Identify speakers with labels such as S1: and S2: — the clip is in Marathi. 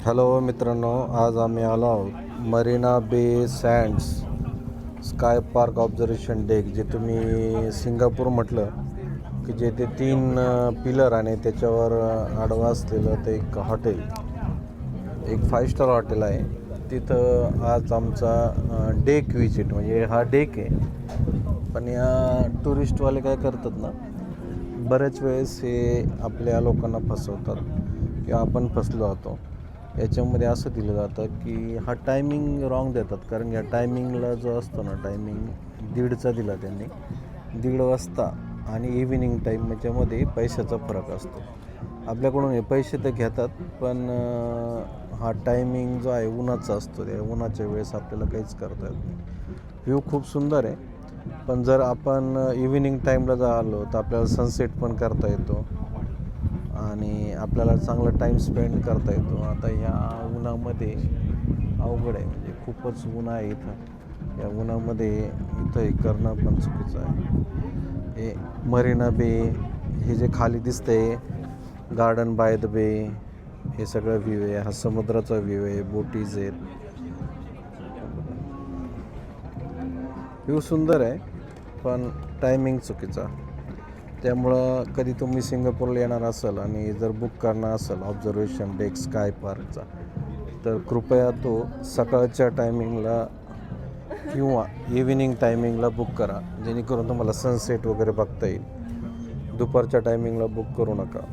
S1: हॅलो मित्रांनो, आज आम्ही आलो आहोत मरीना बे sands sky park observation deck. जे तुम्ही सिंगापूर म्हटलं की जे ते 3 पिलर आणि त्याच्यावर आडवा असलेलं ते एक हॉटेल, एक 5 स्टार हॉटेल आहे. तिथं आज आमचा डेक विजिट, म्हणजे हा डेक आहे. पण या टुरिस्टवाले काय करतात ना, बऱ्याच वेळेस हे आपल्या लोकांना फसवतात किंवा आपण फसलो होतो. याच्यामध्ये असं दिलं जातं की हा टायमिंग रॉंग देतात, कारण या टायमिंगला जो असतो ना, टायमिंग 1:30चा दिला त्यांनी, 1:30 वाजता आणि इव्हिनिंग टाईम याच्यामध्ये पैशाचा फरक असतो. आपल्याकडून हे पैसे तर घेतात, पण हा टायमिंग जो आहे उन्हाचा असतो. त्या उन्हाच्या वेळेस आपल्याला काहीच करता येत नाही. व्ह्यू खूप सुंदर आहे, पण जर आपण इव्हिनिंग टाईमला जर आलो तर आपल्याला सनसेट पण करता येतो आणि आपल्याला चांगला टाईम स्पेंड करता येतो. आता ह्या उन्हामध्ये अवघड आहे, म्हणजे खूपच ऊन आहे इथं. या उन्हामध्ये इथं हे करणं पण चुकीचं आहे. हे मरीना बे, हे जे खाली दिसतंय गार्डन बाय द बे, हे सगळं व्ह्यू आहे. हा समुद्राचा व्ह्यू आहे, बोटीज आहेत. व्ह्यू सुंदर आहे, पण टायमिंग चुकीचा. त्यामुळं कधी तुम्ही सिंगापूरला येणार असाल आणि जर बुक करणार असाल ऑब्झर्वेशन डेक स्काय पार्कचा, तर कृपया तो सकाळच्या टायमिंगला किंवा इव्हिनिंग टायमिंगला बुक करा, जेणेकरून तुम्हाला सनसेट वगैरे बघता येईल. दुपारच्या टायमिंगला बुक करू नका.